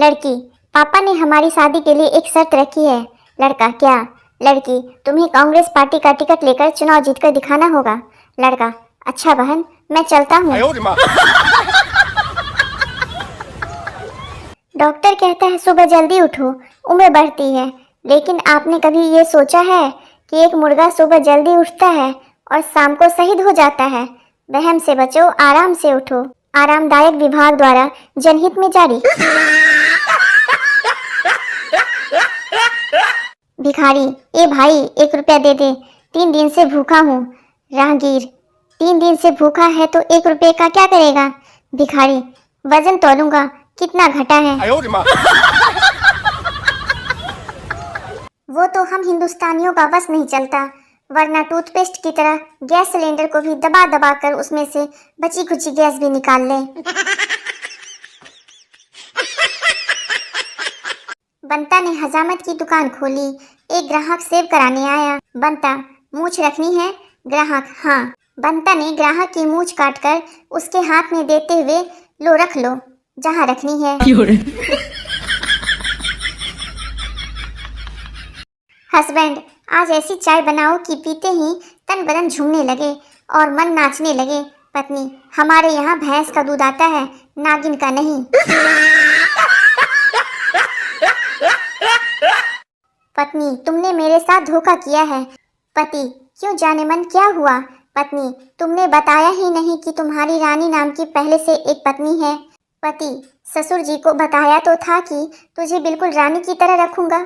लड़की, पापा ने हमारी शादी के लिए एक शर्त रखी है। लड़का, क्या? लड़की, तुम्हें कांग्रेस पार्टी का टिकट लेकर चुनाव जीतकर दिखाना होगा। लड़का, अच्छा बहन, मैं चलता हूँ। डॉक्टर कहता है सुबह जल्दी उठो, उम्र बढ़ती है। लेकिन आपने कभी ये सोचा है कि एक मुर्गा सुबह जल्दी उठता है और शाम को शहीद हो जाता है? वहम से बचो, आराम से उठो। आरामदायक विभाग द्वारा जनहित में जारी। भिखारी, ए भाई 1 रुपया दे दे, 3 दिन से भूखा हूँ। राहगीर, 3 दिन से भूखा है तो 1 रुपये का क्या करेगा? भिखारी, वजन तोलूंगा, कितना घटा है? वो तो हम हिंदुस्तानियों का बस नहीं चलता, वरना टूथपेस्ट की तरह गैस सिलेंडर को भी दबा दबा कर उसमें से बची खुची गैस भी निकाल ले। बंता ने हजामत की दुकान खोली। एक ग्राहक सेव कराने आया। बंता, मूछ रखनी है? ग्राहक, हाँ। बंता ने ग्राहक की मूछ काटकर उसके हाथ में देते हुए, लो रख लो जहाँ रखनी है। हस्बैंड, आज ऐसी चाय बनाओ कि पीते ही तन बदन झूमने लगे और मन नाचने लगे। पत्नी, हमारे यहाँ भैंस का दूध आता है, नागिन का नहीं। पत्नी, तुमने मेरे साथ धोखा किया है। पति, क्यों जाने मन, क्या हुआ? पत्नी, तुमने बताया ही नहीं कि तुम्हारी रानी नाम की पहले से एक पत्नी है। पति, ससुर जी को बताया तो था कि तुझे बिल्कुल रानी की तरह रखूंगा।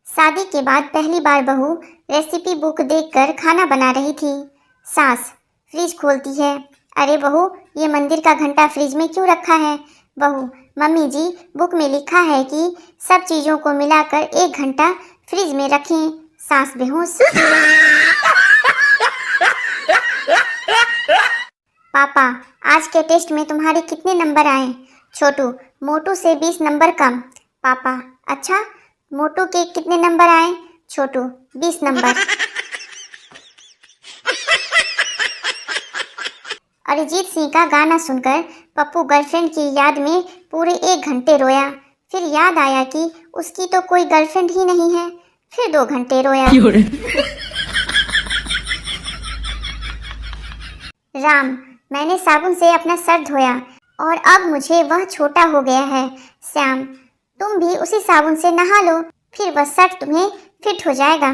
शादी के बाद पहली बार बहू रेसिपी बुक देखकर खाना बना रही थी। सास फ्रिज खोलती है। अरे बहू, ये मंदिर का घंटा फ्रिज में क्यों रखा है? बहू, मम्मी जी, बुक में लिखा है कि सब चीजों को मिलाकर 1 घंटा फ्रिज में रखें। सास बेहोश। पापा, आज के टेस्ट में तुम्हारे कितने नंबर आए? छोटू, मोटू से 20 नंबर कम। पापा, अच्छा, मोटू के कितने नंबर आए? छोटू, 20 नंबर। अरिजीत सिंह का गाना सुनकर पप्पू गर्लफ्रेंड की याद में पूरे 1 घंटे रोया। फिर याद आया कि उसकी तो कोई गर्लफ्रेंड ही नहीं है। फिर 2 घंटे रोया। राम, मैंने साबुन से अपना सर धोया और अब मुझे वह छोटा हो गया है। श्याम, तुम भी उसी साबुन से नहा लो, फिर वह शर्ट तुम्हें फिट हो जाएगा।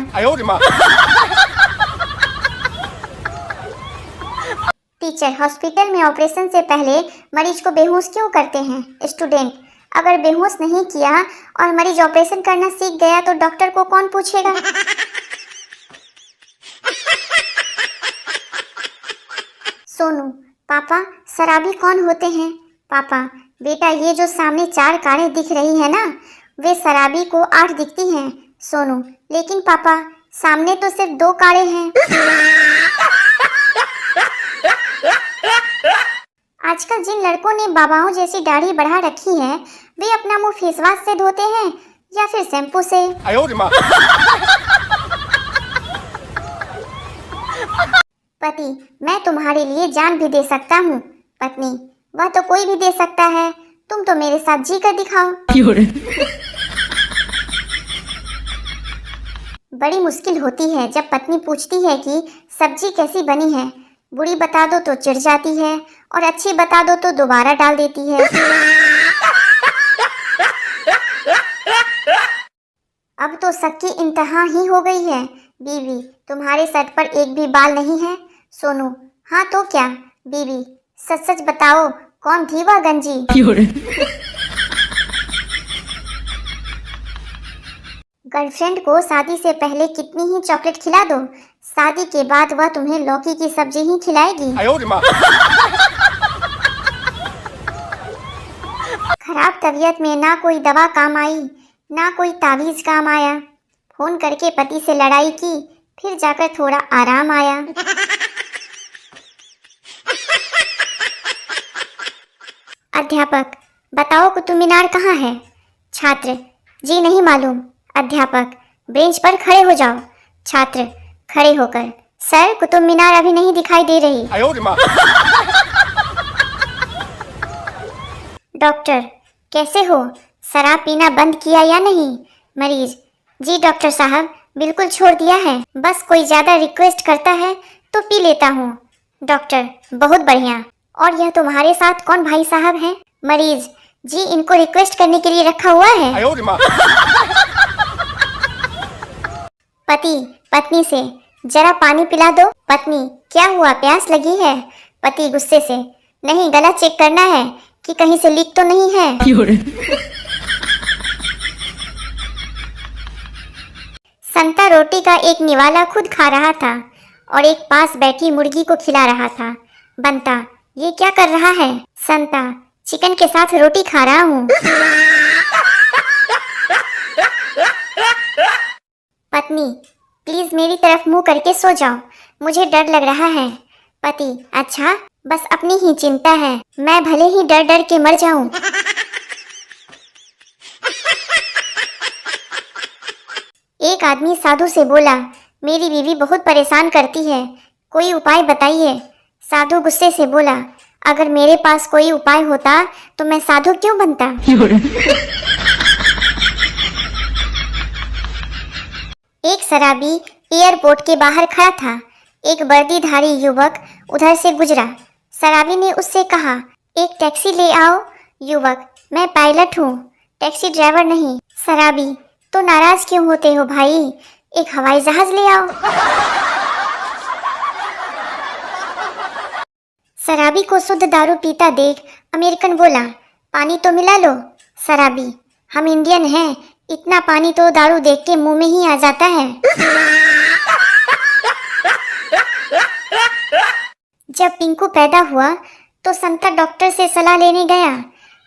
टीचर, हॉस्पिटल में ऑपरेशन से पहले मरीज को बेहोश क्यों करते हैं? स्टूडेंट, अगर बेहोश नहीं किया और मरीज ऑपरेशन करना सीख गया तो डॉक्टर को कौन पूछेगा? सोनू, पापा, शराबी कौन होते हैं? पापा, बेटा, ये जो सामने 4 कारें दिख रही है ना, वे शराबी को 8 दिखती हैं। सोनू, लेकिन पापा, सामने तो सिर्फ 2 कारें हैं। आजकल जिन लड़कों ने बाबाओं जैसी दाढ़ी बढ़ा रखी है, वे अपना मुंह फेसवाश से धोते हैं या फिर शैम्पू से? पति, मैं तुम्हारे लिए जान भी दे सकता हूँ। पत्नी, वह तो कोई भी दे सकता है, तुम तो मेरे साथ जी कर दिखाओ। बड़ी मुश्किल होती है जब पत्नी पूछती है कि सब्जी कैसी बनी है। बुरी बता दो तो चिढ़ जाती है और अच्छी बता दो तो दोबारा डाल देती है। अब तो शक की इंतहा ही हो गई है। बीवी, तुम्हारे सर पर एक भी बाल नहीं है? सोनू, हाँ तो क्या? बीवी, सच सच बताओ, कौन थी वह गंजी? गर्लफ्रेंड को शादी से पहले कितनी ही चॉकलेट खिला दो, शादी के बाद वह तुम्हें लौकी की सब्जी ही खिलाएगी। खराब तबीयत में ना कोई दवा काम आई, ना कोई तावीज काम आया। फोन करके पति से लड़ाई की, फिर जाकर थोड़ा आराम आया। अध्यापक, बताओ कुतुब मीनार कहाँ है? छात्र, जी नहीं मालूम। अध्यापक, बेंच पर खड़े हो जाओ। छात्र खड़े होकर, सर कुतुब मीनार अभी नहीं दिखाई दे रही। डॉक्टर, कैसे हो? शराब पीना बंद किया या नहीं? मरीज, जी डॉक्टर साहब, बिल्कुल छोड़ दिया है, बस कोई ज़्यादा रिक्वेस्ट करता है तो पी लेता हूँ। डॉक्टर, बहुत बढ़िया। और यह तुम्हारे साथ कौन भाई साहब हैं? मरीज, जी इनको रिक्वेस्ट करने के लिए रखा हुआ है। पति पत्नी से, जरा पानी पिला दो। पत्नी, क्या हुआ, प्यास लगी है? पति गुस्से से, नहीं, गला चेक करना है कि कहीं से लीक तो नहीं है। संता रोटी का एक निवाला खुद खा रहा था और एक पास बैठी मुर्गी को खिला रहा था। बंता, ये क्या कर रहा है? संता, चिकन के साथ रोटी खा रहा हूँ। पत्नी, प्लीज मेरी तरफ मुंह करके सो जाओ, मुझे डर लग रहा है। पति, अच्छा, बस अपनी ही चिंता है, मैं भले ही डर डर के मर जाऊं। एक आदमी साधु से बोला, मेरी बीवी बहुत परेशान करती है, कोई उपाय बताइए। साधु गुस्से से बोला, अगर मेरे पास कोई उपाय होता तो मैं साधु क्यों बनता। एक शराबी एयरपोर्ट के बाहर खड़ा था। एक वर्दीधारी युवक उधर से गुजरा। शराबी ने उससे कहा, एक टैक्सी ले आओ। युवक, मैं पायलट हूँ, टैक्सी ड्राइवर नहीं। शराबी, तो नाराज क्यों होते हो भाई, एक हवाई जहाज ले आओ। शराबी को शुद्ध दारू पीता देख अमेरिकन बोला, पानी तो मिला लो। शराबी, हम इंडियन हैं, इतना पानी तो दारू देख के मुंह में ही आ जाता है। जब पिंकू पैदा हुआ तो संता डॉक्टर से सलाह लेने गया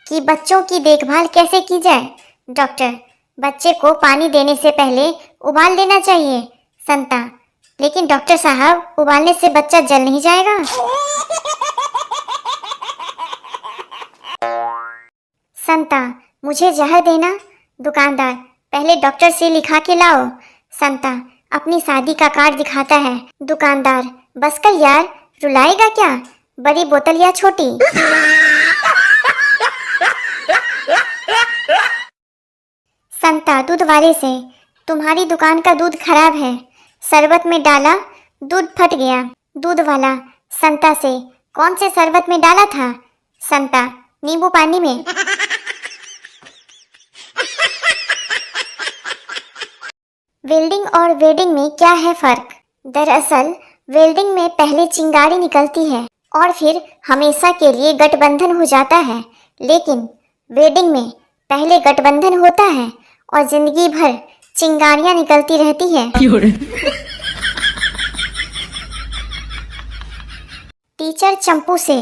कि बच्चों की देखभाल कैसे की जाए। डॉक्टर, बच्चे को पानी देने से पहले उबाल देना चाहिए। संता, लेकिन डॉक्टर साहब, उबालने से बच्चा जल नहीं जाएगा। संता, मुझे जहर देना। दुकानदार, पहले डॉक्टर से लिखा के लाओ। संता अपनी शादी का कार्ड दिखाता है। दुकानदार, बस कर यार, रुलाएगा क्या, बड़ी बोतल या छोटी। संता दूध वाले से, तुम्हारी दुकान का दूध खराब है, शरबत में डाला, दूध फट गया। दूध वाला संता से, कौन से शरबत में डाला था? संता, नींबू पानी में। वेल्डिंग और वेडिंग में क्या है फर्क? दरअसल वेल्डिंग में पहले चिंगारी निकलती है और फिर हमेशा के लिए गठबंधन हो जाता है, लेकिन वेडिंग में पहले गठबंधन होता है और जिंदगी भर चिंगारियां निकलती रहती है। टीचर चंपू से,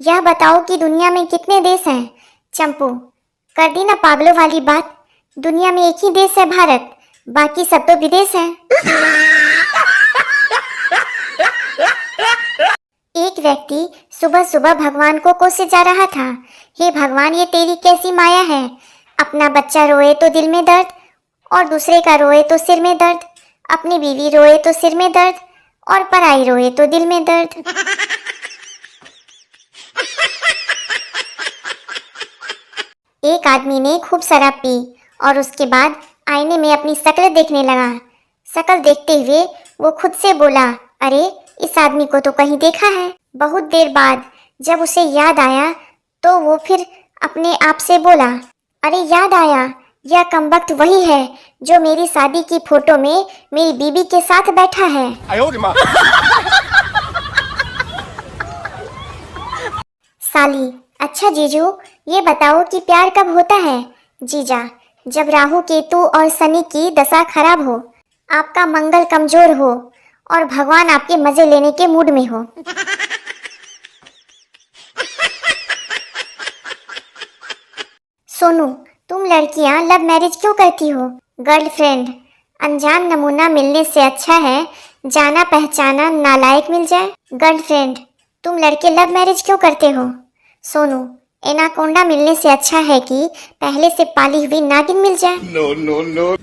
यह बताओ कि दुनिया में कितने देश हैं? चंपू, कर दी ना पागलों वाली बात, दुनिया में एक ही देश है भारत, बाकी सब तो विदेश है। एक व्यक्ति सुबह सुबह भगवान को कोसे जा रहा था, हे भगवान, ये तेरी कैसी माया है, अपना बच्चा रोए तो दिल में दर्द और दूसरे का रोए तो सिर में दर्द, अपनी बीवी रोए तो सिर में दर्द और पराई रोए तो दिल में दर्द। एक आदमी ने खूब शराब पी और उसके बाद आईने में अपनी शक्ल देखने लगा। शक्ल देखते हुए वो खुद से बोला, अरे इस आदमी को तो कहीं देखा है। बहुत देर बाद जब उसे याद आया तो वो फिर अपने आप से बोला, अरे याद आया, यह कमबख्त वही है जो मेरी शादी की फोटो में मेरी बीबी के साथ बैठा है। साली, अच्छा जीजू, ये बताओ कि प्यार कब होता है? जीजा, जब राहु केतु और शनि की दशा खराब हो, आपका मंगल कमजोर हो और भगवान आपके मजे लेने के मूड में हो। सोनू, तुम लड़कियां लव मैरिज क्यों करती हो? गर्लफ्रेंड, अनजान नमूना मिलने से अच्छा है जाना पहचाना नालायक मिल जाए। गर्लफ्रेंड, तुम लड़के लव मैरिज क्यों करते हो? सोनू, एनाकोंडा मिलने से अच्छा है कि पहले से पाली हुई नागिन मिल जाए। No no no.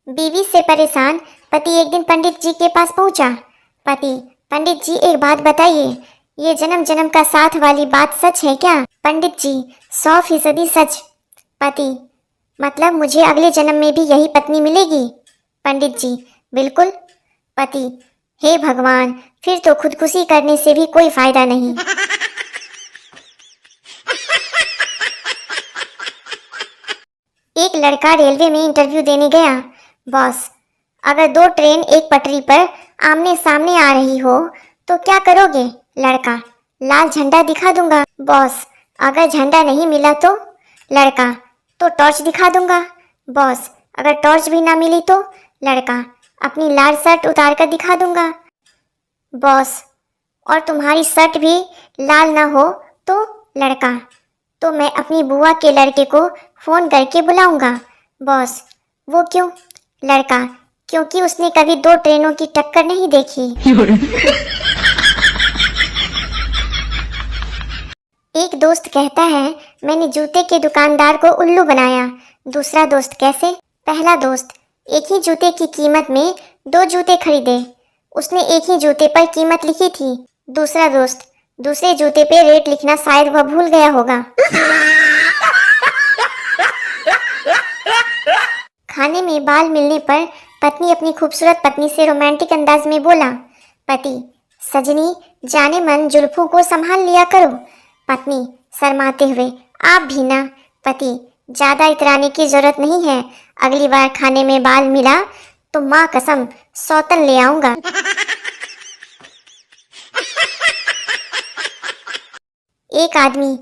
बीवी से परेशान पति एक दिन पंडित जी के पास पहुंचा। पति, पंडित जी एक बात बताइए, ये जन्म जन्म का साथ वाली बात सच है क्या? पंडित जी 100% सच। पति, मतलब मुझे अगले जन्म में भी यही पत्नी मिलेगी? पंडित जी बिल्कुल। पति, हे भगवान, फिर तो खुदकुशी करने से भी कोई फायदा नहीं। एक लड़का रेलवे में इंटरव्यू देने गया। बॉस, अगर 2 ट्रेन एक पटरी पर आमने सामने आ रही हो तो क्या करोगे? लड़का, लाल झंडा दिखा दूंगा। बॉस, अगर झंडा नहीं मिला तो? लड़का, तो टॉर्च दिखा दूंगा। बॉस, अगर टॉर्च भी ना मिली तो? लड़का, अपनी लाल शर्ट उतार कर दिखा दूंगा। बॉस, और तुम्हारी शर्ट भी लाल ना हो तो? लड़का, तो मैं अपनी बुआ के लड़के को फोन करके बुलाऊंगा। बॉस, वो क्यों? लड़का, क्योंकि उसने कभी 2 ट्रेनों की टक्कर नहीं देखी। एक दोस्त कहता है मैंने जूते के दुकानदार को उल्लू बनाया। दूसरा दोस्त कैसे? पहला दोस्त, एक ही जूते की कीमत में 2 जूते खरीदे, उसने एक ही जूते पर कीमत लिखी थी। दूसरा दोस्त, दूसरे जूते पे रेट लिखना शायद वह भूल गया होगा। खाने में बाल मिलने पर पत्नी अपनी खूबसूरत पत्नी से रोमांटिक अंदाज में बोला। पति, सजनी जाने मन जुल्फों को संभाल लिया करो। पत्नी शर्माते हुए, आप भी ना। पति, ज्यादा इतराने की जरूरत नहीं है, अगली बार खाने में बाल मिला तो माँ कसम सौतन ले आऊंगा। एक आदमी,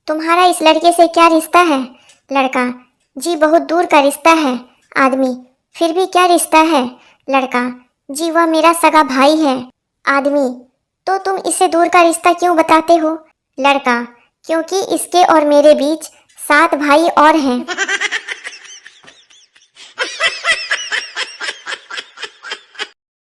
तुम्हारा इस लड़के से क्या रिश्ता है? लड़का, जी बहुत दूर का रिश्ता है। आदमी, फिर भी क्या रिश्ता है? लड़का, जी वह मेरा सगा भाई है। आदमी, तो तुम इससे दूर का रिश्ता क्यों बताते हो? लड़का, क्योंकि इसके और मेरे बीच 7 भाई और हैं।